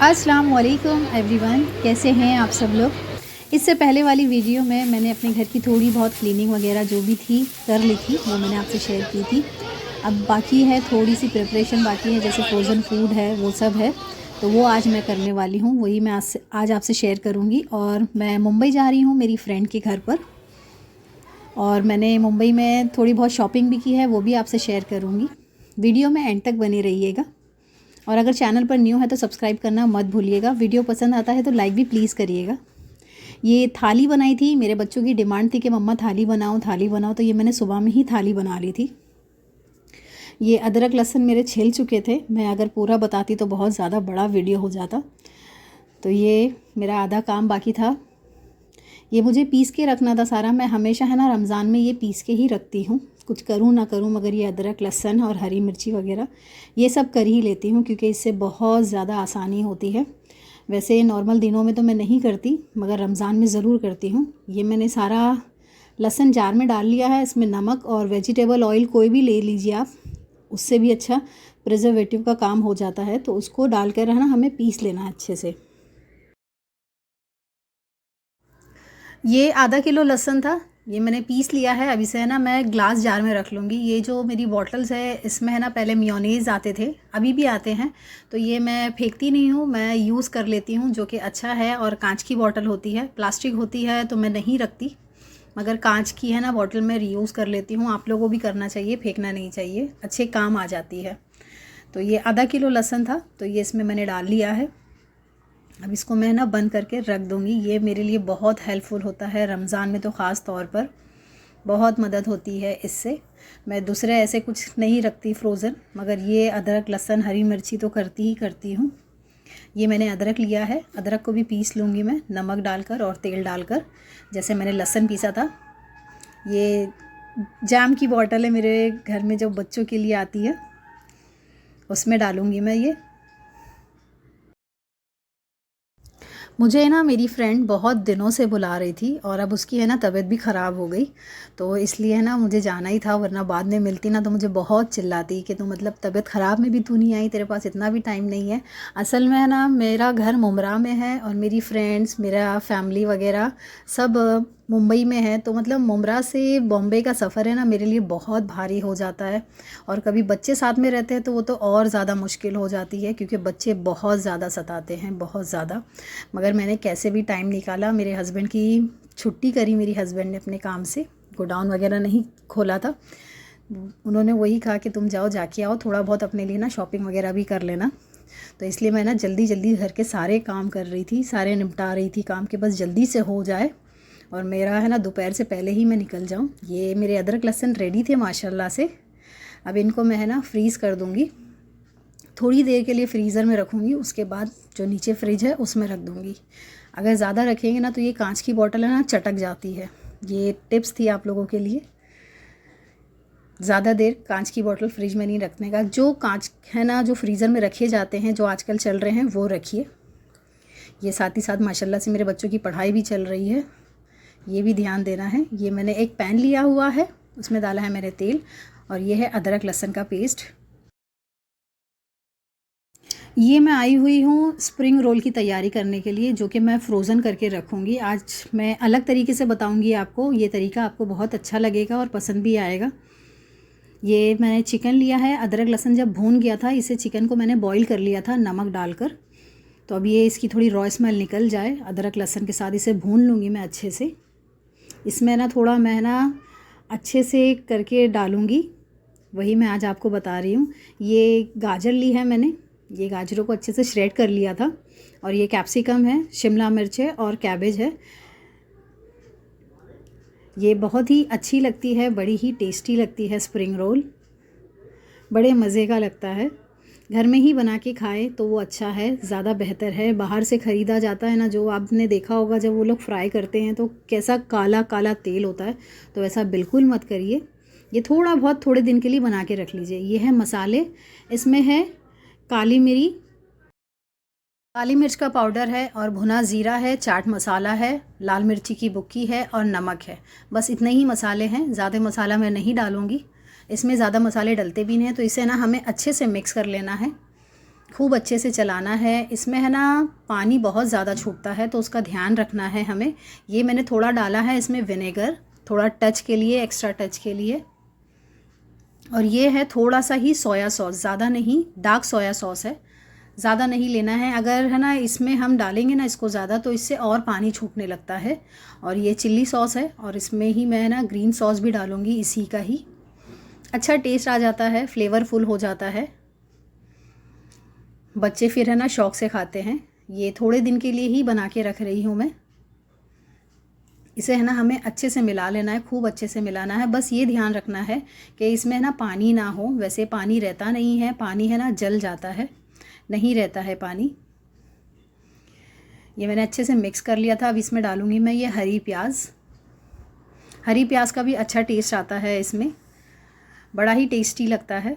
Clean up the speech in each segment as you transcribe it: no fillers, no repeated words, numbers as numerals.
अस्सलाम वालेकुम एवरीवन, कैसे हैं आप सब लोग। इससे पहले वाली वीडियो में मैंने अपने घर की थोड़ी बहुत क्लीनिंग वगैरह जो भी थी कर ली थी, वो मैंने आपसे शेयर की थी। अब बाकी है थोड़ी सी प्रिपरेशन बाकी है, जैसे फ्रोज़न फूड है वो सब है, तो वो आज मैं करने वाली हूँ। वही मैं आज आपसे शेयर करूँगी। और मैं मुंबई जा रही हूँ मेरी फ्रेंड के घर पर, और मैंने मुंबई में थोड़ी बहुत शॉपिंग भी की है, वो भी आपसे शेयर करूँगी। वीडियो में एंड तक बने रहिएगा। और अगर चैनल पर न्यू है तो सब्सक्राइब करना मत भूलिएगा। वीडियो पसंद आता है तो लाइक भी प्लीज़ करिएगा। ये थाली बनाई थी, मेरे बच्चों की डिमांड थी कि मम्मा थाली बनाओ थाली बनाओ, तो ये मैंने सुबह में ही थाली बना ली थी। ये अदरक लहसुन मेरे छिल चुके थे, मैं अगर पूरा बताती तो बहुत ज़्यादा बड़ा वीडियो हो जाता, तो ये मेरा आधा काम बाकी था। ये मुझे पीस के रखना था सारा। मैं हमेशा है ना रमज़ान में ये पीस के ही रखती हूँ, कुछ करूँ ना करूँ, मगर ये अदरक लहसुन और हरी मिर्ची वगैरह ये सब कर ही लेती हूँ, क्योंकि इससे बहुत ज़्यादा आसानी होती है। वैसे नॉर्मल दिनों में तो मैं नहीं करती, मगर रमज़ान में ज़रूर करती हूँ। ये मैंने सारा लहसुन जार में डाल लिया है। इसमें नमक और वेजिटेबल ऑयल कोई भी ले लीजिए आप, उससे भी अच्छा प्रिजर्वेटिव का काम हो जाता है, तो उसको डालकर है ना हमें पीस लेना है अच्छे से। ये आधा किलो लहसुन था, ये मैंने पीस लिया है। अभी से है ना मैं ग्लास जार में रख लूँगी। ये जो मेरी बॉटल्स है इसमें है ना पहले मेयोनीज़ आते थे, अभी भी आते हैं, तो ये मैं फेंकती नहीं हूँ, मैं यूज़ कर लेती हूँ, जो कि अच्छा है। और कांच की बॉटल होती है, प्लास्टिक होती है तो मैं नहीं रखती, मगर कांच की है ना बॉटल में रीयूज़ कर लेती हूँ। आप लोगों को भी करना चाहिए, फेंकना नहीं चाहिए, अच्छे काम आ जाती है। तो ये आधा किलो लहसुन था, तो ये इसमें मैंने डाल लिया है। अब इसको मैं ना बंद करके रख दूँगी। ये मेरे लिए बहुत हेल्पफुल होता है रमज़ान में, तो ख़ास तौर पर बहुत मदद होती है इससे। मैं दूसरे ऐसे कुछ नहीं रखती फ्रोज़न, मगर ये अदरक लहसुन हरी मिर्ची तो करती ही करती हूँ। ये मैंने अदरक लिया है, अदरक को भी पीस लूँगी मैं नमक डालकर और तेल डालकर, जैसे मैंने लहसुन पीसा था। ये जाम की बॉटल है मेरे घर में जो बच्चों के लिए आती है, उसमें डालूँगी मैं ये। मुझे ना मेरी फ्रेंड बहुत दिनों से बुला रही थी, और अब उसकी है ना तबीयत भी ख़राब हो गई, तो इसलिए है ना मुझे जाना ही था, वरना बाद में मिलती ना तो मुझे बहुत चिल्लाती कि तू मतलब तबीयत ख़राब में भी तू नहीं आई, तेरे पास इतना भी टाइम नहीं है। असल में है ना मेरा घर मुमरा में है, और मेरी फ्रेंड्स मेरा फैमिली वगैरह सब मुंबई में है, तो मतलब मुमरा से बॉम्बे का सफ़र है ना मेरे लिए बहुत भारी हो जाता है। और कभी बच्चे साथ में रहते हैं तो वो तो और ज़्यादा मुश्किल हो जाती है, क्योंकि बच्चे बहुत ज़्यादा सताते हैं, बहुत ज़्यादा। मगर मैंने कैसे भी टाइम निकाला, मेरे हस्बैंड की छुट्टी करी, मेरी हस्बैंड ने अपने काम से, गोडाउन वगैरह नहीं खोला था, उन्होंने वही कहा कि तुम जाओ जाके आओ, थोड़ा बहुत अपने लिए ना शॉपिंग वगैरह भी कर लेना। तो इसलिए मैं ना जल्दी जल्दी घर के सारे काम कर रही थी, सारे निपटा रही थी काम के, बस जल्दी से हो जाए और मेरा है ना दोपहर से पहले ही मैं निकल जाऊँ। ये मेरे अदरक लहसुन रेडी थे माशाल्लाह से। अब इनको मैं है ना फ्रीज़ कर दूँगी, थोड़ी देर के लिए फ्रीज़र में रखूँगी, उसके बाद जो नीचे फ्रिज है उसमें रख दूँगी। अगर ज़्यादा रखेंगे ना तो ये कांच की बोतल है ना चटक जाती है। ये टिप्स थी आप लोगों के लिए। ज़्यादा देर कांच की बोतल फ्रिज में नहीं रखने का। जो कांच है ना जो फ्रीज़र में रखे जाते हैं, जो आजकल चल रहे हैं, वो रखिए। ये साथ ही साथ माशाल्लाह से मेरे बच्चों की पढ़ाई भी चल रही है, ये भी ध्यान देना है। ये मैंने एक पैन लिया हुआ है, उसमें डाला है मैंने तेल, और ये है अदरक लहसुन का पेस्ट। ये मैं आई हुई हूँ स्प्रिंग रोल की तैयारी करने के लिए, जो कि मैं फ़्रोज़न करके रखूँगी। आज मैं अलग तरीके से बताऊँगी आपको, ये तरीका आपको बहुत अच्छा लगेगा और पसंद भी आएगा। ये मैंने चिकन लिया है, अदरक लहसुन जब भून गया था, इसे चिकन को मैंने बॉईल कर लिया था नमक डालकर। तो अब ये इसकी थोड़ी रॉ स्मेल निकल जाए, अदरक लहसुन के साथ इसे भून लूँगी मैं अच्छे से। इसमें ना थोड़ा मैं ना अच्छे से करके डालूँगी, वही मैं आज आपको बता रही हूँ। ये गाजर ली है मैंने, ये गाजरों को अच्छे से श्रेड कर लिया था, और ये कैप्सिकम है, शिमला मिर्च है और कैबेज है। ये बहुत ही अच्छी लगती है, बड़ी ही टेस्टी लगती है स्प्रिंग रोल, बड़े मज़े का लगता है। घर में ही बना के खाएं तो वो अच्छा है, ज़्यादा बेहतर है। बाहर से ख़रीदा जाता है ना, जो आपने देखा होगा जब वो लोग फ्राई करते हैं तो कैसा काला काला तेल होता है, तो ऐसा बिल्कुल मत करिए। ये थोड़ा बहुत थोड़े दिन के लिए बना के रख लीजिए। ये है मसाले, इसमें है काली मिरी, काली मिर्च का पाउडर है, और भुना ज़ीरा है, चाट मसाला है, लाल मिर्ची की बुक्की है और नमक है। बस इतने ही मसाले हैं, ज़्यादा मसाला मैं नहीं डालूँगी। इसमें ज़्यादा मसाले डलते भी नहीं हैं, तो इसे ना हमें अच्छे से मिक्स कर लेना है। खूब अच्छे से चलाना है। इसमें है ना पानी बहुत ज़्यादा छूटता है तो उसका ध्यान रखना है हमें। ये मैंने थोड़ा डाला है इसमें विनेगर, थोड़ा टच के लिए, एक्स्ट्रा टच के लिए। और ये है थोड़ा सा ही सोया सॉस, ज़्यादा नहीं, डार्क सोया सॉस है, ज़्यादा नहीं लेना है। अगर है ना इसमें हम डालेंगे ना इसको ज़्यादा तो इससे और पानी छूटने लगता है। और ये चिल्ली सॉस है और इसमें ही मैं ना ग्रीन सॉस भी डालूँगी, इसी का ही। अच्छा टेस्ट आ जाता है, फ्लेवरफुल हो जाता है, बच्चे फिर है ना शौक़ से खाते हैं। ये थोड़े दिन के लिए ही बना के रख रही हूँ मैं। इसे है ना हमें अच्छे से मिला लेना है, खूब अच्छे से मिलाना है। बस ये ध्यान रखना है कि इसमें ना पानी ना हो। वैसे पानी रहता नहीं है, पानी है ना जल जाता है, नहीं रहता है पानी। ये मैंने अच्छे से मिक्स कर लिया था। अब इसमें डालूँगी मैं ये हरी प्याज। हरी प्याज का भी अच्छा टेस्ट आता है इसमें, बड़ा ही टेस्टी लगता है,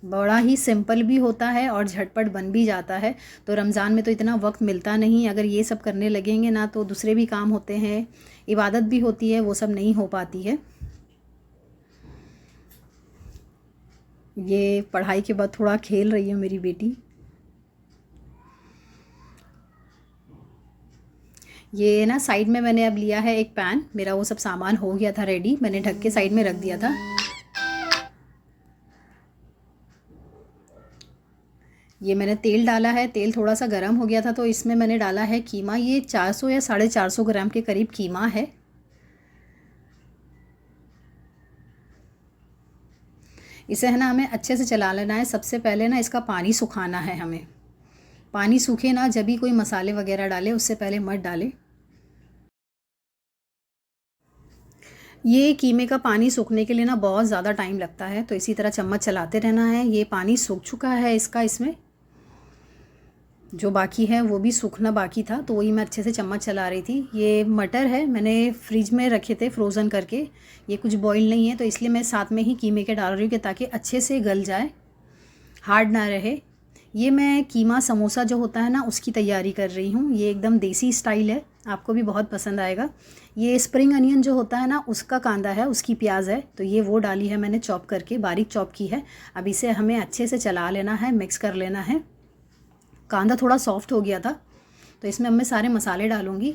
बड़ा ही सिंपल भी होता है और झटपट बन भी जाता है। तो रमज़ान में तो इतना वक्त मिलता नहीं, अगर ये सब करने लगेंगे ना तो दूसरे भी काम होते हैं, इबादत भी होती है, वो सब नहीं हो पाती है। ये पढ़ाई के बाद थोड़ा खेल रही है मेरी बेटी। ये ना साइड में मैंने अब लिया है एक पैन, मेरा वो सब सामान हो गया था रेडी, मैंने ढक के साइड में रख दिया था। ये मैंने तेल डाला है, तेल थोड़ा सा गर्म हो गया था तो इसमें मैंने डाला है कीमा। ये 400 या 450 ग्राम के करीब कीमा है। इसे है ना हमें अच्छे से चला लेना है। सबसे पहले ना इसका पानी सुखाना है हमें। पानी सूखे ना जब भी कोई मसाले वगैरह डाले, उससे पहले मत डालें। ये कीमे का पानी सूखने के लिए ना बहुत ज़्यादा टाइम लगता है, तो इसी तरह चम्मच चलाते रहना है। ये पानी सूख चुका है इसका, इसमें जो बाकी है वो भी सूखना बाकी था, तो वही मैं अच्छे से चम्मच चला रही थी। ये मटर है, मैंने फ्रिज में रखे थे फ्रोज़न करके, ये कुछ बॉईल नहीं है तो इसलिए मैं साथ में ही कीमे के डाल रही हूँ कि ताकि अच्छे से गल जाए, हार्ड ना रहे। ये मैं कीमा समोसा जो होता है ना उसकी तैयारी कर रही हूँ। ये एकदम देसी स्टाइल है, आपको भी बहुत पसंद आएगा। ये स्प्रिंग अनियन जो होता है ना उसका कांदा है, उसकी प्याज है, तो ये वो डाली है मैंने चॉप करके, बारीक चॉप की है। अब इसे हमें अच्छे से चला लेना है, मिक्स कर लेना है। कांदा थोड़ा सॉफ्ट हो गया था तो इसमें अब मैं सारे मसाले डालूँगी।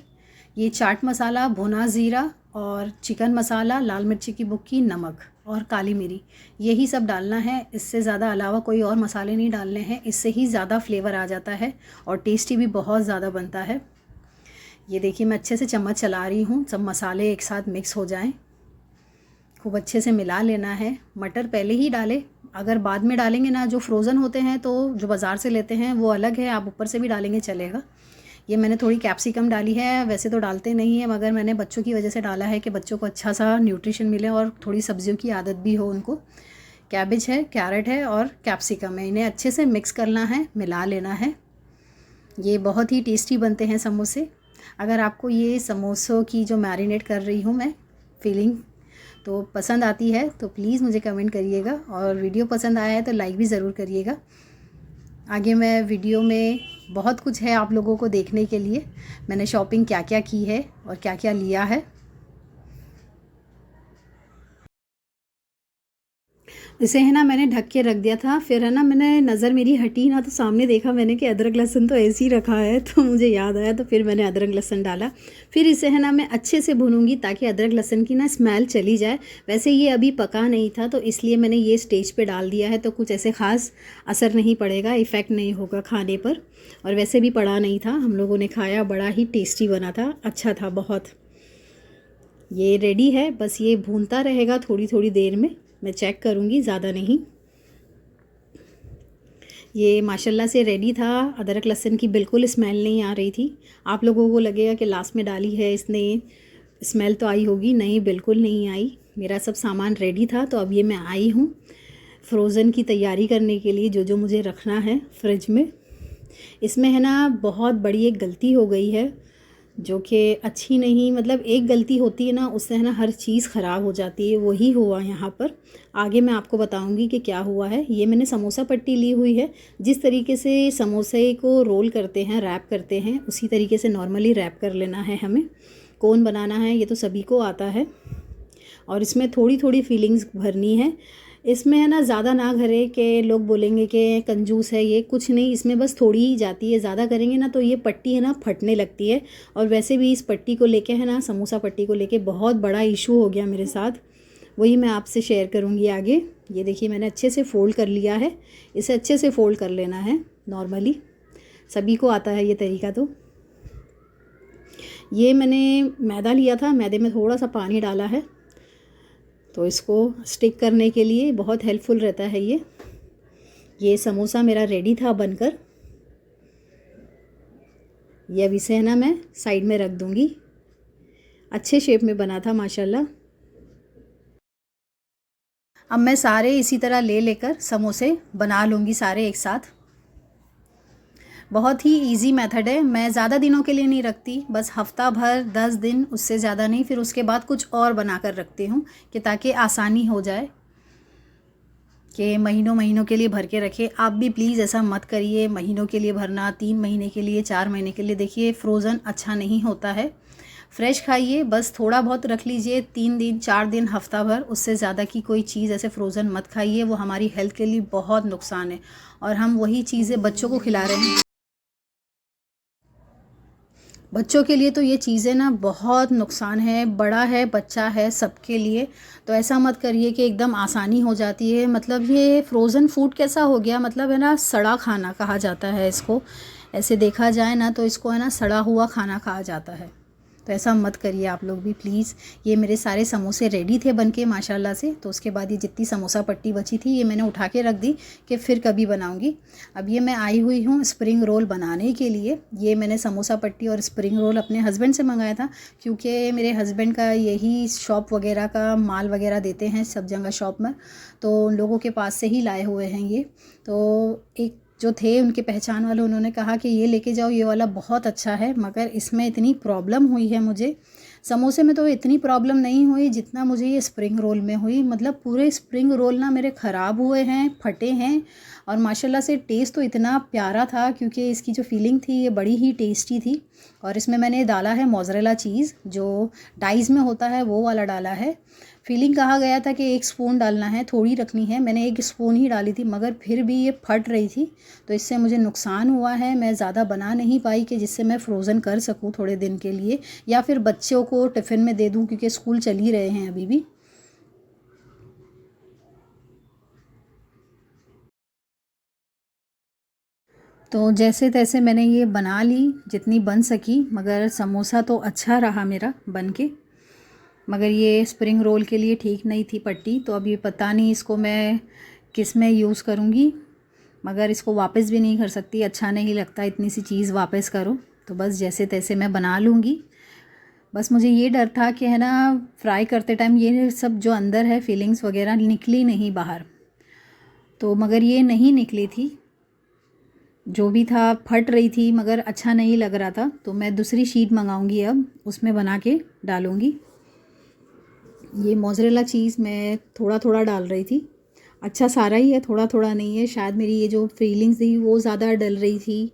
ये चाट मसाला, भुना ज़ीरा और चिकन मसाला, लाल मिर्ची की बुक्की, नमक और काली मिरी, यही सब डालना है। इससे ज़्यादा अलावा कोई और मसाले नहीं डालने हैं, इससे ही ज़्यादा फ्लेवर आ जाता है और टेस्टी भी बहुत ज़्यादा बनता है। ये देखिए मैं अच्छे से चम्मच चला रही हूँ, सब मसाले एक साथ मिक्स हो जाएं, खूब अच्छे से मिला लेना है। मटर पहले ही डालें, अगर बाद में डालेंगे ना, जो फ्रोज़न होते हैं तो जो बाज़ार से लेते हैं वो अलग है, आप ऊपर से भी डालेंगे चलेगा। ये मैंने थोड़ी कैप्सिकम डाली है, वैसे तो डालते नहीं है मगर मैंने बच्चों की वजह से डाला है कि बच्चों को अच्छा सा न्यूट्रिशन मिले और थोड़ी सब्जियों की आदत भी हो उनको। कैबेज है, कैरेट है और कैप्सिकम है, इन्हें अच्छे से मिक्स करना है, मिला लेना है। ये बहुत ही टेस्टी बनते हैं समोसे। अगर आपको ये समोसों की जो मैरिनेट कर रही हूँ मैं फीलिंग तो पसंद आती है तो प्लीज़ मुझे कमेंट करिएगा, और वीडियो पसंद आया है तो लाइक भी ज़रूर करिएगा। आगे मैं वीडियो में बहुत कुछ है आप लोगों को देखने के लिए, मैंने शॉपिंग क्या क्या की है और क्या क्या लिया है। इसे है ना मैंने ढक के रख दिया था, फिर है ना मैंने नज़र मेरी हटी ना तो सामने देखा मैंने कि अदरक लहसुन तो ऐसे ही रखा है, तो मुझे याद आया तो फिर मैंने अदरक लहसुन डाला। फिर इसे है ना मैं अच्छे से भूनूंगी ताकि अदरक लहसुन की ना स्मेल चली जाए। वैसे ये अभी पका नहीं था तो इसलिए मैंने ये स्टेज पे डाल दिया है, तो कुछ ऐसे ख़ास असर नहीं पड़ेगा, इफ़ेक्ट नहीं होगा खाने पर। और वैसे भी पड़ा नहीं था, हम लोगों ने खाया, बड़ा ही टेस्टी बना था, अच्छा था बहुत। ये रेडी है, बस ये भूनता रहेगा थोड़ी थोड़ी देर में, मैं चेक करूँगी, ज़्यादा नहीं। ये माशाल्लाह से रेडी था, अदरक लहसुन की बिल्कुल स्मेल नहीं आ रही थी। आप लोगों को लगेगा कि लास्ट में डाली है इसने, स्मेल तो आई होगी, नहीं बिल्कुल नहीं आई। मेरा सब सामान रेडी था, तो अब ये मैं आई हूँ फ्रोज़न की तैयारी करने के लिए, जो जो मुझे रखना है फ्रिज में। इसमें है ना बहुत बड़ी एक गलती हो गई है जो कि अच्छी नहीं, मतलब एक गलती होती है ना उससे है ना हर चीज़ ख़राब हो जाती है, वही हुआ यहाँ पर। आगे मैं आपको बताऊंगी कि क्या हुआ है। ये मैंने समोसा पट्टी ली हुई है, जिस तरीके से समोसे को रोल करते हैं, रैप करते हैं, उसी तरीके से नॉर्मली रैप कर लेना है हमें। कोन बनाना है ये तो सभी को आता है, और इसमें थोड़ी थोड़ी फीलिंग्स भरनी है। इसमें है ना ज़्यादा ना करें कि लोग बोलेंगे कि कंजूस है, ये कुछ नहीं, इसमें बस थोड़ी ही जाती है। ज़्यादा करेंगे ना तो ये पट्टी है ना फटने लगती है। और वैसे भी इस पट्टी को लेके है ना, समोसा पट्टी को लेके बहुत बड़ा इशू हो गया मेरे साथ, वही मैं आपसे शेयर करूँगी आगे। ये देखिए मैंने अच्छे से फ़ोल्ड कर लिया है, इसे अच्छे से फ़ोल्ड कर लेना है नॉर्मली, सभी को आता है ये तरीका। तो ये मैंने मैदा लिया था, मैदे में थोड़ा सा पानी डाला है, तो इसको स्टिक करने के लिए बहुत हेल्पफुल रहता है ये। ये समोसा मेरा रेडी था बनकर। ये अब इसे है ना मैं साइड में रख दूँगी। अच्छे शेप में बना था माशाल्लाह। अब मैं सारे इसी तरह लेकर समोसे बना लूँगी सारे एक साथ। बहुत ही इजी मेथड है। मैं ज़्यादा दिनों के लिए नहीं रखती, बस हफ्ता भर 10 दिन, उससे ज़्यादा नहीं। फिर उसके बाद कुछ और बना कर रखती हूँ कि ताकि आसानी हो जाए कि महीनों महीनों के लिए भर के रखे। आप भी प्लीज़ ऐसा मत करिए, महीनों के लिए भरना, 3 महीने के लिए, 4 महीने के लिए। देखिए फ्रोज़न अच्छा नहीं होता है, फ्रेश खाइए। बस थोड़ा बहुत रख लीजिए, 3 दिन, 4 दिन, हफ्ता भर, उससे ज़्यादा की कोई चीज़ ऐसे फ्रोज़न मत खाइए, वो हमारी हेल्थ के लिए बहुत नुकसान है। और हम वही चीज़ें बच्चों को खिला रहे हैं। बच्चों के लिए तो ये चीज़ें ना बहुत नुकसान है, बड़ा है, बच्चा है, सबके लिए। तो ऐसा मत करिए कि एकदम आसानी हो जाती है। मतलब ये फ्रोज़न फूड कैसा हो गया, मतलब है ना सड़ा खाना कहा जाता है इसको। ऐसे देखा जाए ना तो इसको है ना सड़ा हुआ खाना कहा जाता है। तो ऐसा मत करिए आप लोग भी प्लीज़। ये मेरे सारे समोसे रेडी थे बनके माशाल्लाह से। तो उसके बाद ये जितनी समोसा पट्टी बची थी ये मैंने उठा के रख दी कि फिर कभी बनाऊंगी। अब ये मैं आई हुई हूँ स्प्रिंग रोल बनाने के लिए। ये मैंने समोसा पट्टी और स्प्रिंग रोल अपने हस्बैंड से मंगाया था, क्योंकि मेरे हस्बैंड का यही शॉप वगैरह का माल वगैरह देते हैं सब जगह शॉप में, तो उन लोगों के पास से ही लाए हुए हैं ये। तो एक जो थे उनके पहचान वाले, उन्होंने कहा कि ये लेके जाओ, ये वाला बहुत अच्छा है। मगर इसमें इतनी प्रॉब्लम हुई है मुझे, समोसे में तो इतनी प्रॉब्लम नहीं हुई जितना मुझे ये स्प्रिंग रोल में हुई। मतलब पूरे स्प्रिंग रोल ना मेरे ख़राब हुए हैं, फटे हैं। और माशाल्लाह से टेस्ट तो इतना प्यारा था, क्योंकि इसकी जो फीलिंग थी ये बड़ी ही टेस्टी थी। और इसमें मैंने डाला है मोज़रेला चीज़, जो डाइस में होता है वो वाला डाला है। फीलिंग कहा गया था कि 1 स्पून डालना है, थोड़ी रखनी है। मैंने 1 स्पून ही डाली थी, मगर फिर भी ये फट रही थी, तो इससे मुझे नुकसान हुआ है। मैं ज़्यादा बना नहीं पाई कि जिससे मैं फ़्रोज़न कर सकूँ थोड़े दिन के लिए, या फिर बच्चों को टिफ़िन में दे दूँ, क्योंकि स्कूल चल ही रहे हैं अभी भी। तो जैसे तैसे मैंने ये बना ली जितनी बन सकी, मगर समोसा तो अच्छा रहा मेरा बन के। मगर ये स्प्रिंग रोल के लिए ठीक नहीं थी पट्टी। तो अभी पता नहीं इसको मैं किस में यूज़ करूँगी, मगर इसको वापस भी नहीं कर सकती, अच्छा नहीं लगता इतनी सी चीज़ वापस करो। तो बस जैसे तैसे मैं बना लूँगी। बस मुझे ये डर था कि है ना फ्राई करते टाइम ये सब जो अंदर है फीलिंग्स वगैरह निकली नहीं बाहर, तो मगर ये नहीं निकली थी। जो भी था फट रही थी, मगर अच्छा नहीं लग रहा था। तो मैं दूसरी शीट मंगाऊंगी, अब उसमें बना के डालूंगी। ये मोज़रेला चीज़ मैं थोड़ा थोड़ा डाल रही थी, अच्छा सारा ही है, थोड़ा थोड़ा नहीं है। शायद मेरी ये जो फीलिंग्स थी वो ज़्यादा डल रही थी,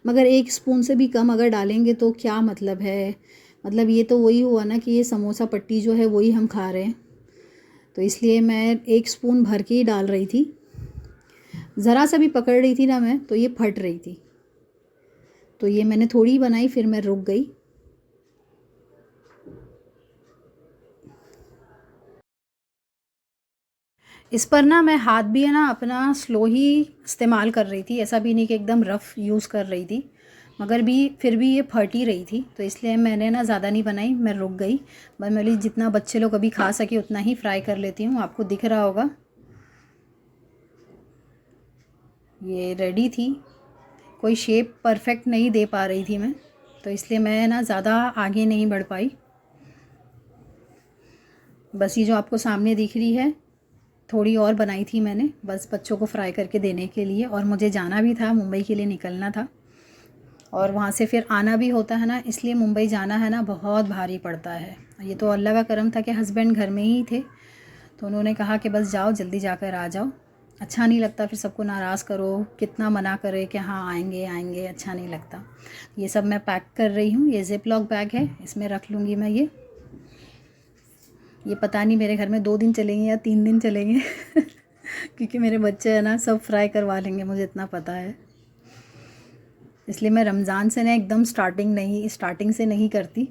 मगर 1 स्पून से भी कम अगर डालेंगे तो क्या मतलब है। मतलब ये तो वही हुआ ना कि ये समोसा पट्टी जो है वही हम खा रहे हैं। तो इसलिए मैं 1 स्पून भर के ही डाल रही थी। ज़रा सा भी पकड़ रही थी ना मैं तो ये फट रही थी। तो ये मैंने थोड़ी बनाई, फिर मैं रुक गई। इस पर ना मैं हाथ भी है ना अपना स्लो ही इस्तेमाल कर रही थी, ऐसा भी नहीं कि एकदम रफ़ यूज़ कर रही थी। मगर भी फिर भी ये फट ही रही थी, तो इसलिए मैंने ना ज़्यादा नहीं बनाई, मैं रुक गई। बस मैं बोली जितना बच्चे लोग अभी खा सके उतना ही फ्राई कर लेती हूँ। आपको दिख रहा होगा ये रेडी थी। कोई शेप परफेक्ट नहीं दे पा रही थी मैं, तो इसलिए मैं ना ज़्यादा आगे नहीं बढ़ पाई। बस ये जो आपको सामने दिख रही है थोड़ी और बनाई थी मैंने, बस बच्चों को फ्राई करके देने के लिए। और मुझे जाना भी था, मुंबई के लिए निकलना था, और वहाँ से फिर आना भी होता है ना, इसलिए मुंबई जाना है ना बहुत भारी पड़ता है। ये तो अल्लाह का करम था कि हस्बैंड घर में ही थे, तो उन्होंने कहा कि बस जाओ, जल्दी जाकर आ जाओ। अच्छा नहीं लगता फिर सबको नाराज़ करो, कितना मना करे कि हाँ आएंगे आएंगे, अच्छा नहीं लगता। ये सब मैं पैक कर रही हूँ। ये ज़िप लॉक बैग है, इसमें रख लूँगी मैं ये पता नहीं मेरे घर में 2 दिन चलेंगे या 3 दिन चलेंगे क्योंकि मेरे बच्चे है ना सब फ्राई करवा लेंगे, मुझे इतना पता है। इसलिए मैं रमज़ान से ना एकदम स्टार्टिंग से नहीं करती।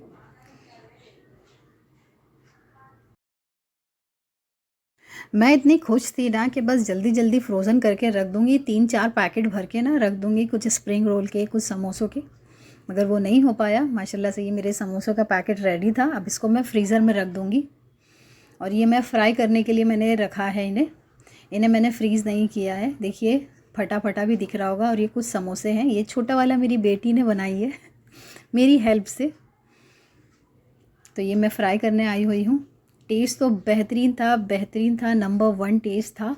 मैं इतनी खुश थी ना कि बस जल्दी जल्दी फ्रोज़न करके रख दूँगी, 3-4 पैकेट भर के ना रख दूँगी, कुछ स्प्रिंग रोल के, कुछ समोसों के। मगर वो नहीं हो पाया। माशाल्लाह से ये मेरे समोसों का पैकेट रेडी था। अब इसको मैं फ्रीज़र में रख दूँगी। और ये मैं फ्राई करने के लिए मैंने रखा है इन्हें मैंने फ्रीज़ नहीं किया है। देखिए फटा फटा भी दिख रहा होगा। और ये कुछ समोसे हैं, ये छोटा वाला मेरी बेटी ने बनाई है मेरी हेल्प से। तो ये मैं फ्राई करने आई हुई हूँ। टेस्ट तो बेहतरीन था, नंबर 1 टेस्ट था।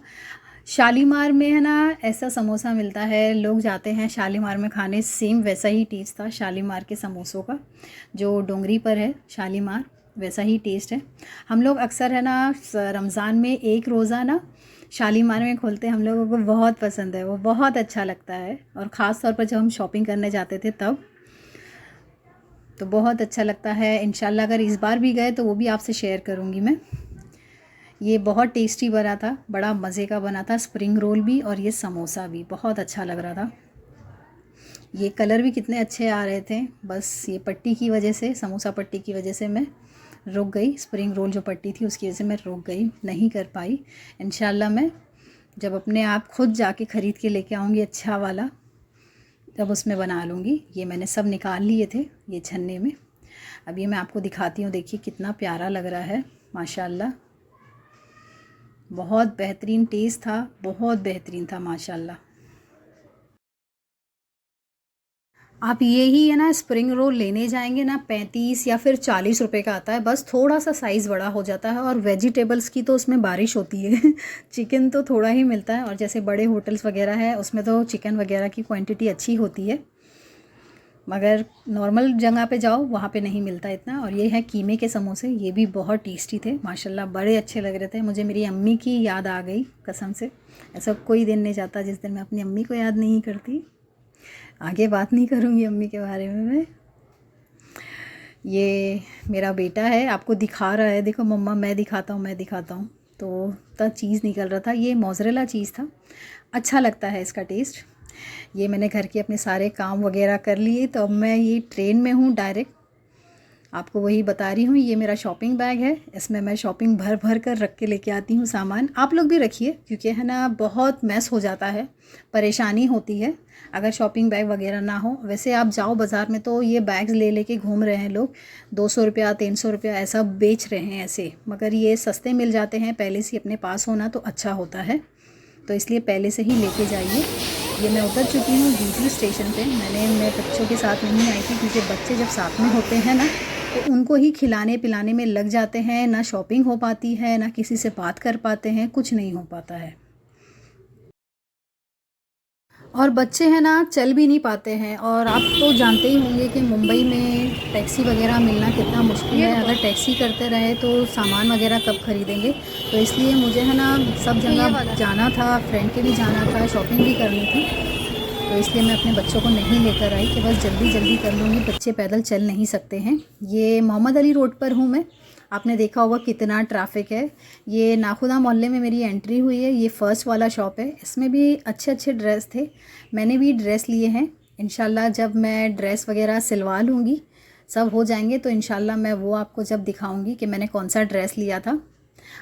शालीमार में है ना ऐसा समोसा मिलता है, लोग जाते हैं शालीमार में खाने, सेम वैसा ही टेस्ट था शालीमार के समोसों का, जो डोंगरी पर है शालीमार, वैसा ही टेस्ट है। हम लोग अक्सर है ना रमज़ान में एक रोज़ा ना शालीमार में खोलते हैं, हम लोगों को बहुत पसंद है, वो बहुत अच्छा लगता है। और ख़ास तौर पर जब हम शॉपिंग करने जाते थे तब तो बहुत अच्छा लगता है। इंशाल्लाह अगर इस बार भी गए तो वो भी आपसे शेयर करूँगी मैं। ये बहुत टेस्टी बना था, बड़ा मज़े का बना था, स्प्रिंग रोल भी और ये समोसा भी बहुत अच्छा लग रहा था। ये कलर भी कितने अच्छे आ रहे थे। बस ये पट्टी की वजह से, समोसा पट्टी की वजह से मैं रुक गई। स्प्रिंग रोल जो पट्टी थी उसकी वजह से मैं रुक गई, नहीं कर पाई। इंशाल्लाह मैं जब अपने आप खुद जाके ख़रीद के लेके आऊँगी अच्छा वाला, तब उसमें बना लूँगी। ये मैंने सब निकाल लिए थे ये छन्ने में। अब ये मैं आपको दिखाती हूँ, देखिए कितना प्यारा लग रहा है माशाल्लाह। बहुत बेहतरीन टेस्ट था, बहुत बेहतरीन था माशाल्लाह। आप यही है ना स्प्रिंग रोल लेने जाएंगे ना 35 या फिर 40 रुपए का आता है, बस थोड़ा सा साइज़ बड़ा हो जाता है। और वेजिटेबल्स की तो उसमें बारिश होती है चिकन तो थोड़ा ही मिलता है। और जैसे बड़े होटल्स वगैरह है उसमें तो चिकन वगैरह की क्वांटिटी अच्छी होती है, मगर नॉर्मल जगह पे जाओ वहाँ पे नहीं मिलता इतना। और ये है कीमे के समोसे, ये भी बहुत टेस्टी थे माशाल्लाह, बड़े अच्छे लग रहे थे। मुझे मेरी अम्मी की याद आ गई कसम से। ऐसा कोई दिन नहीं जाता जिस दिन मैं अपनी अम्मी को याद नहीं करती। आगे बात नहीं करूँगी अम्मी के बारे में मैं। ये मेरा बेटा है, आपको दिखा रहा है, देखो मम्मा मैं दिखाता हूँ। तो इतना चीज़ निकल रहा था, ये मोज़रेला चीज़ था, अच्छा लगता है इसका टेस्ट। ये मैंने घर के अपने सारे काम वगैरह कर लिए, तो अब मैं ये ट्रेन में हूँ डायरेक्ट, आपको वही बता रही हूँ। ये मेरा शॉपिंग बैग है, इसमें मैं शॉपिंग भर भर कर रख के लेके आती हूँ सामान। आप लोग भी रखिए, क्योंकि है ना बहुत मैस हो जाता है, परेशानी होती है अगर शॉपिंग बैग वगैरह ना हो। वैसे आप जाओ बाज़ार में तो ये बैग्स ले लेके घूम रहे हैं लोग, 200 रुपया 300 रुपया ऐसा बेच रहे हैं ऐसे, मगर ये सस्ते मिल जाते हैं। पहले से अपने पास होना तो अच्छा होता है, तो इसलिए पहले से ही लेके जाइए। ये मैं उतर चुकी हूँ दूसरी स्टेशन पे। मैं बच्चों के साथ नहीं आई थी, क्योंकि बच्चे जब साथ में होते हैं ना तो उनको ही खिलाने पिलाने में लग जाते हैं, ना शॉपिंग हो पाती है, ना किसी से बात कर पाते हैं, कुछ नहीं हो पाता है। और बच्चे हैं ना चल भी नहीं पाते हैं। और आप तो जानते ही होंगे कि मुंबई में टैक्सी वगैरह मिलना कितना मुश्किल है। अगर टैक्सी करते रहे तो सामान वगैरह कब ख़रीदेंगे। तो इसलिए मुझे है ना सब जगह जाना था, फ्रेंड के भी जाना था, शॉपिंग भी करनी थी, तो इसलिए मैं अपने बच्चों को नहीं लेकर आई कि बस जल्दी जल्दी कर लूँगी, बच्चे पैदल चल नहीं सकते हैं। ये मोहम्मद अली रोड पर हूँ मैं, आपने देखा होगा कितना ट्रैफिक है। ये नाखुदा मोहल्ले में मेरी एंट्री हुई है, ये फ़र्स्ट वाला शॉप है। इसमें भी अच्छे अच्छे ड्रेस थे, मैंने भी ड्रेस लिए हैं। इंशाल्लाह जब मैं ड्रेस वगैरह सिलवा लूँगी, सब हो जाएंगे, तो इंशाल्लाह मैं वो आपको जब दिखाऊँगी कि मैंने कौन सा ड्रेस लिया था।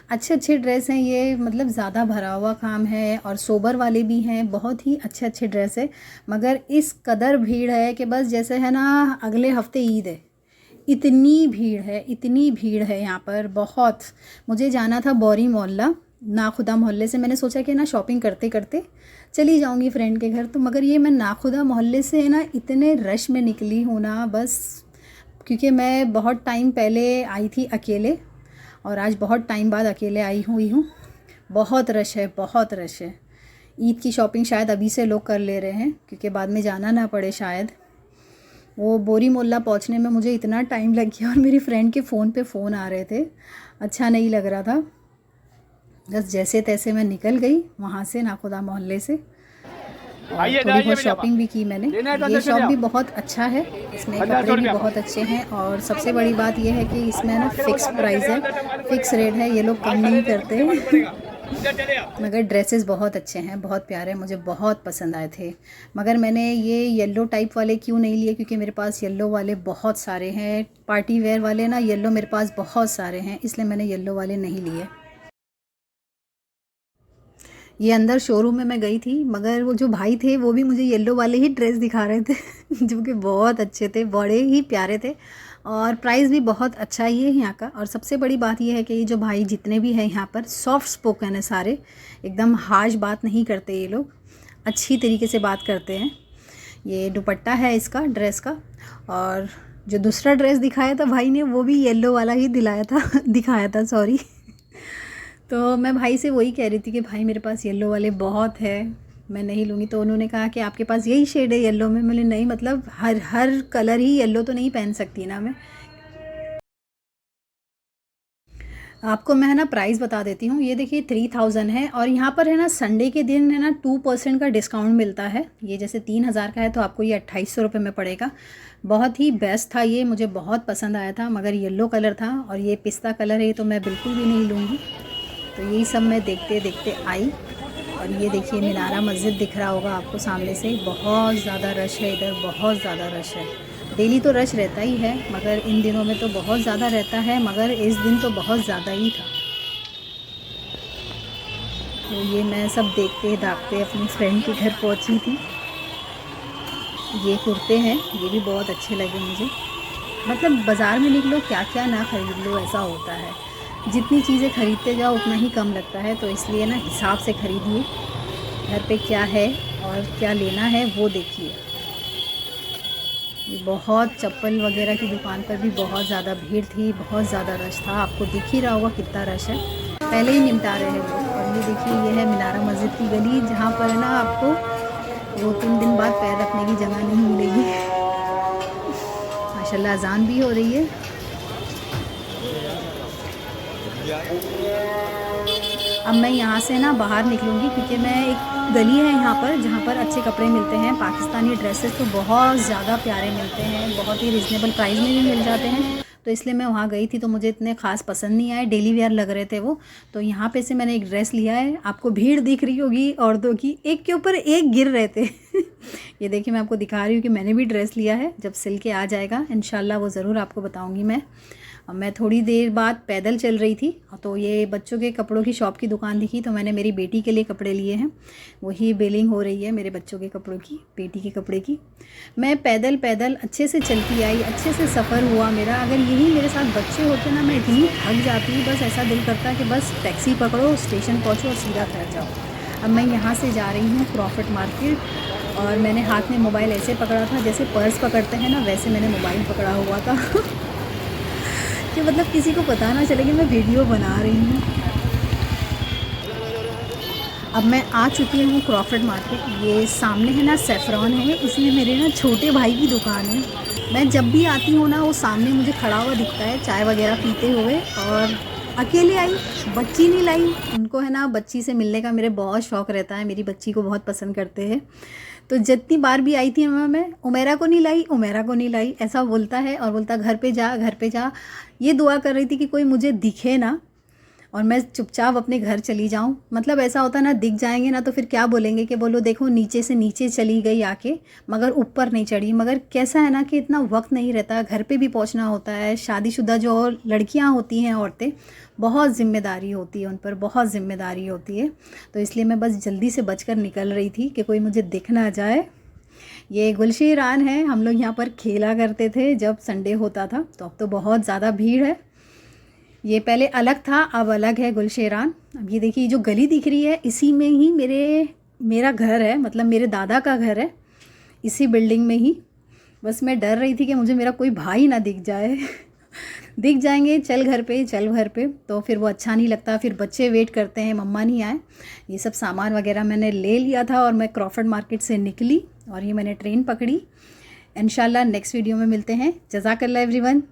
अच्छे अच्छे ड्रेस हैं ये, मतलब ज़्यादा भरा हुआ काम है और सोबर वाले भी हैं, बहुत ही अच्छे अच्छे ड्रेस है। मगर इस कदर भीड़ है कि बस जैसे है ना अगले हफ्ते ईद है, इतनी भीड़ है यहाँ पर बहुत। मुझे जाना था बौरी मोहल्ला, नाखुदा मोहल्ले से मैंने सोचा कि ना शॉपिंग करते करते चली जाऊँगी फ्रेंड के घर, तो मगर ये मैं नाखुदा मोहल्ले से है ना इतने रश में निकली हूँ ना बस, क्योंकि मैं बहुत टाइम पहले आई थी अकेले और आज बहुत टाइम बाद अकेले आई हुई हूँ। बहुत रश है, बहुत रश है। ईद की शॉपिंग शायद अभी से लोग कर ले रहे हैं, क्योंकि बाद में जाना ना पड़े शायद। वो बोरी मोहल्ला पहुँचने में मुझे इतना टाइम लग गया और मेरी फ्रेंड के फ़ोन पे फ़ोन आ रहे थे, अच्छा नहीं लग रहा था। बस जैसे तैसे मैं निकल गई वहाँ से, नाखुदा मोहल्ले से, और थोड़ी बहुत शॉपिंग भी की मैंने। ये शॉप भी बहुत अच्छा है, इसमें कपड़े भी बहुत अच्छे हैं। और सबसे बड़ी बात यह है कि इसमें ना फ़िक्स प्राइस है, फ़िक्स रेट है, ये लोग कम नहीं करते मगर ड्रेसेस बहुत अच्छे हैं, बहुत प्यारे, मुझे बहुत पसंद आए थे। मगर मैंने ये येलो टाइप वाले क्यों नहीं लिए, क्योंकि मेरे पास येलो वाले बहुत सारे हैं, पार्टी वेयर वाले ना येलो मेरे पास बहुत सारे हैं, इसलिए मैंने येलो वाले नहीं लिए। ये अंदर शोरूम में मैं गई थी, मगर वो जो भाई थे वो भी मुझे येलो वाले ही ड्रेस दिखा रहे थे जो कि बहुत अच्छे थे, बड़े ही प्यारे थे, और प्राइस भी बहुत अच्छा ही है यहाँ का। और सबसे बड़ी बात ये है कि ये जो भाई जितने भी हैं यहाँ पर सॉफ्ट स्पोकन है सारे, एकदम हार्श बात नहीं करते ये लोग, अच्छी तरीके से बात करते हैं। ये दुपट्टा है इसका ड्रेस का, और जो दूसरा ड्रेस दिखाया था भाई ने वो भी येलो वाला ही दिलाया था दिखाया था, सॉरी तो मैं भाई से वही कह रही थी कि भाई मेरे पास येलो वाले बहुत है, मैं नहीं लूँगी। तो उन्होंने कहा कि आपके पास यही शेड है येलो में। मैंने नहीं, मतलब हर कलर ही येलो तो नहीं पहन सकती ना मैं। आपको मैं है ना प्राइस बता देती हूँ। ये देखिए 3000 है, और यहाँ पर है ना संडे के दिन है ना 2% का डिस्काउंट मिलता है। ये जैसे 3000 का है तो आपको ये 2800 रुपये में पड़ेगा। बहुत ही बेस्ट था ये, मुझे बहुत पसंद आया था, मगर येलो कलर था और ये पिस्ता कलर है तो मैं बिल्कुल भी नहीं लूँगी। तो यही सब मैं देखते देखते आई, और ये देखिए मीनारा मस्जिद दिख रहा होगा आपको सामने से। बहुत ज़्यादा रश है इधर, बहुत ज़्यादा रश है। डेली तो रश रहता ही है, मगर इन दिनों में तो बहुत ज़्यादा रहता है, मगर इस दिन तो बहुत ज़्यादा ही था। तो ये मैं सब देखते दाखते अपनी फ्रेंड के घर पहुंची थी। ये कुर्ते हैं, ये भी बहुत अच्छे लगे मुझे। मतलब बाज़ार में निकलो क्या क्या ना खरीद लो, ऐसा होता है। जितनी चीज़ें खरीदते जाओ उतना ही कम लगता है, तो इसलिए ना हिसाब से खरीदिए। घर पे क्या है और क्या लेना है वो देखिए। बहुत चप्पल वगैरह की दुकान पर भी बहुत ज़्यादा भीड़ थी, बहुत ज़्यादा रश था। आपको दिख ही रहा होगा कितना रश है, पहले ही निपटा रहे हैं लोग। और ये देखिए, ये है मीनारा मस्जिद की गली, जहाँ पर ना आपको 2-3 दिन बाद पैर रखने की जगह नहीं मिलेगी। माशाल्लाह अजान भी हो रही है। अब मैं यहाँ से ना बाहर निकलूँगी, क्योंकि मैं एक गली है यहाँ पर जहाँ पर अच्छे कपड़े मिलते हैं। पाकिस्तानी ड्रेसेस तो बहुत ज़्यादा प्यारे मिलते हैं, बहुत ही रिजनेबल प्राइस में भी मिल जाते हैं। तो इसलिए मैं वहाँ गई थी, तो मुझे इतने ख़ास पसंद नहीं आए, डेली वेयर लग रहे थे वो। तो यहाँ पे से मैंने एक ड्रेस लिया है। आपको भीड़ दिख रही होगी औरतों की, एक के ऊपर एक गिर रहे थे ये देखिए मैं आपको दिखा रही हूँ कि मैंने भी ड्रेस लिया है। जब सिल के आ जाएगा इंशाल्लाह वो ज़रूर आपको बताऊँगी मैं थोड़ी देर बाद पैदल चल रही थी, तो ये बच्चों के कपड़ों की शॉप की दुकान दिखी, तो मैंने मेरी बेटी के लिए कपड़े लिए हैं। वही बिलिंग हो रही है मेरे बच्चों के कपड़ों की, बेटी के कपड़े की। मैं पैदल पैदल अच्छे से चलती आई, अच्छे से सफ़र हुआ मेरा। अगर यही मेरे साथ बच्चे होते ना, मैं इतनी थक जाती, बस ऐसा दिल करता कि बस टैक्सी पकड़ो, स्टेशन पहुँचो और सीधा घर जाओ। अब मैं यहाँ से जा रही हूँ क्रॉफर्ड मार्केट, और मैंने हाथ में मोबाइल ऐसे पकड़ा था जैसे पर्स पकड़ते हैं ना, वैसे मैंने मोबाइल पकड़ा हुआ था कि मतलब किसी को पता ना चले कि मैं वीडियो बना रही हूँ। अब मैं आ चुकी हूँ क्रॉफर्ड मार्केट। ये सामने है ना सेफ्रॉन है, इसमें मेरे ना छोटे भाई की दुकान है। मैं जब भी आती हूँ ना, वो सामने मुझे खड़ा हुआ दिखता है चाय वगैरह पीते हुए। और अकेले आई, बच्ची नहीं लाई। उनको है ना बच्ची से मिलने का मेरे बहुत शौक़ रहता है, मेरी बच्ची को बहुत पसंद करते हैं। तो जितनी बार भी आई थी मैं उमेरा को नहीं लाई, उमेरा को नहीं लाई, ऐसा बोलता है। और बोलता घर पे जा, घर पे जा। ये दुआ कर रही थी कि कोई मुझे दिखे ना और मैं चुपचाप अपने घर चली जाऊं। मतलब ऐसा होता ना, दिख जाएंगे ना तो फिर क्या बोलेंगे कि बोलो देखो नीचे से नीचे चली गई आके, मगर ऊपर नहीं चढ़ी। मगर कैसा है ना कि इतना वक्त नहीं रहता, घर पे भी पहुंचना होता है। शादीशुदा जो लड़कियां होती हैं, औरतें, बहुत ज़िम्मेदारी होती है उन पर, बहुत ज़िम्मेदारी होती है। तो इसलिए मैं बस जल्दी से बचकर निकल रही थी कि कोई मुझे दिख ना जाए। ये गुलशीरान है, हम लोग यहाँ पर खेला करते थे जब संडे होता था। तो अब तो बहुत ज़्यादा भीड़ है। ये पहले अलग था, अब अलग है गुलशेरान। अब ये देखिए जो गली दिख रही है, इसी में ही मेरा घर है, मतलब मेरे दादा का घर है, इसी बिल्डिंग में ही। बस मैं डर रही थी कि मुझे मेरा कोई भाई ना दिख जाए दिख जाएंगे चल घर पे, चल घर पे, तो फिर वो अच्छा नहीं लगता। फिर बच्चे वेट करते हैं, मम्मा नहीं आए। ये सब सामान वगैरह मैंने ले लिया था और मैं क्रॉफर्ड मार्केट से निकली और ये मैंने ट्रेन पकड़ी। इंशाल्लाह नेक्स्ट वीडियो में मिलते हैं। जज़ाकल्लाह एवरीवन।